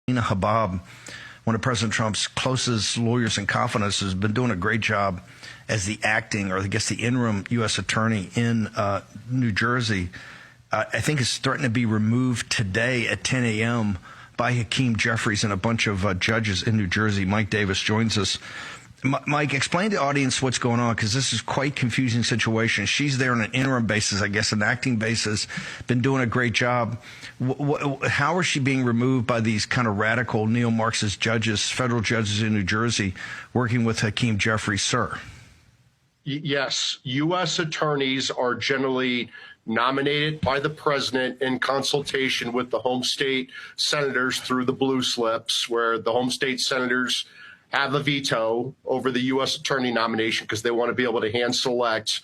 Alina Habba, one of President Trump's closest lawyers and confidants, has been doing a great job as the acting, or I guess the interim U.S. attorney in New Jersey. I think is starting to be removed today at 10 a.m. by Hakeem Jeffries and a bunch of judges in New Jersey. Mike Davis joins us. Mike, explain to the audience what's going on, because this is quite confusing situation. She's there on an interim basis, I guess, an acting basis, been doing a great job. How is she being removed by these kind of radical neo-Marxist judges, federal judges in New Jersey, working with Hakeem Jeffries, sir? Yes, U.S. attorneys are generally nominated by the president in consultation with the home state senators through the blue slips, where the home state senators have a veto over the U.S. attorney nomination because they want to be able to hand select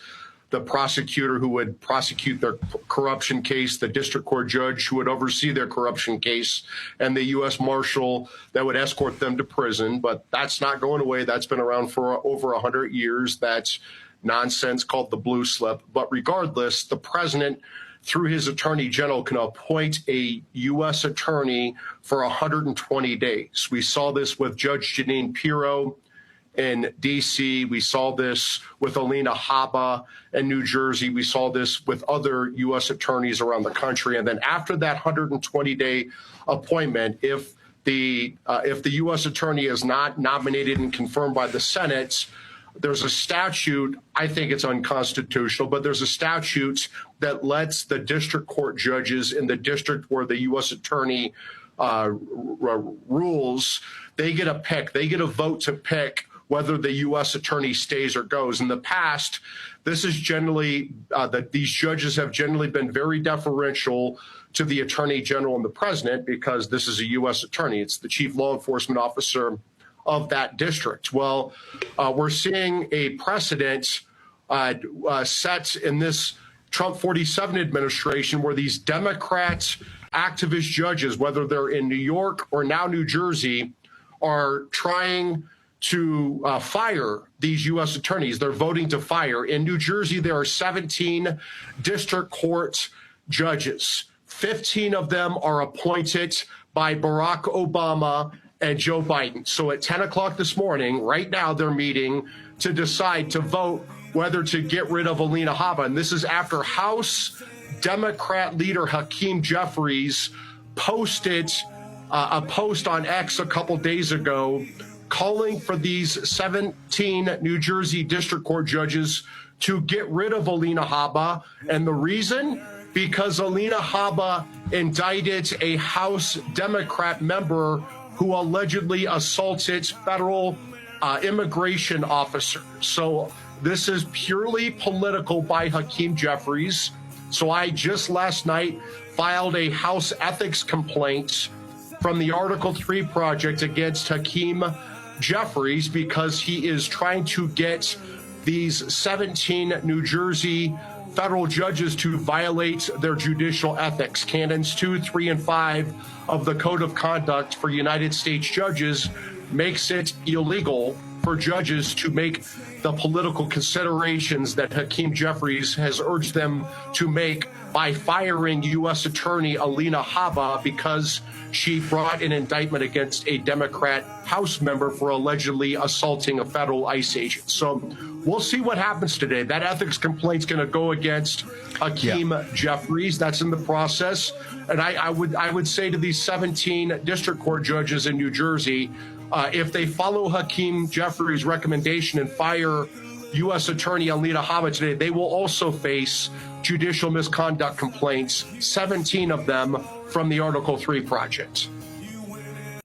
the prosecutor who would prosecute their corruption case, the district court judge who would oversee their corruption case, and the U.S. marshal that would escort them to prison. But that's not going away. That's been around for over 100 years. That's nonsense called the blue slip. But regardless, the president, through his attorney general, can appoint a U.S. attorney for 120 days. We saw this with Judge Jeanine Pirro in D.C. We saw this with Alina Habba in New Jersey. We saw this with other U.S. attorneys around the country. And then after that 120-day appointment, if the U.S. attorney is not nominated and confirmed by the Senate, there's a statute, I think it's unconstitutional, but there's a statute that lets the district court judges in the district where the U.S. attorney rules, they get a pick, they get a vote to pick whether the U.S. attorney stays or goes. In the past, this is generally, that these judges have generally been very deferential to the attorney general and the president, because this is a U.S. attorney. It's the chief law enforcement officer of that district. Well, we're seeing a precedent set in this Trump 47 administration where these Democrat activist judges, whether they're in New York or now New Jersey, are trying to fire these U.S. attorneys. They're voting to fire. In New Jersey, there are 17 district court judges. 15 of them are appointed by Barack Obama and Joe Biden. So at 10 o'clock this morning, right now, they're meeting to decide to vote whether to get rid of Alina Habba. And this is after House Democrat leader Hakeem Jeffries posted a post on X a couple days ago calling for these 17 New Jersey district court judges to get rid of Alina Habba. And the reason? Because Alina Habba indicted a House Democrat member who allegedly assaulted federal immigration officers. So this is purely political by Hakeem Jeffries. So I just last night filed a House ethics complaint from the Article 3 project against Hakeem Jeffries because he is trying to get these 17 New Jersey federal judges to violate their judicial ethics. Canons 2, 3, and 5 of the Code of Conduct for United States judges makes it illegal for judges to make the political considerations that Hakeem Jeffries has urged them to make by firing U.S. Attorney Alina Habba because she brought an indictment against a Democrat House member for allegedly assaulting a federal ICE agent. So we'll see what happens today. That ethics complaint's going to go against Hakeem Jeffries. That's in the process. And I would say to these 17 district court judges in New Jersey, if they follow Hakeem Jeffries' recommendation and fire U.S. Attorney Alina Habba today, they will also face judicial misconduct complaints, 17 of them from the Article 3 project.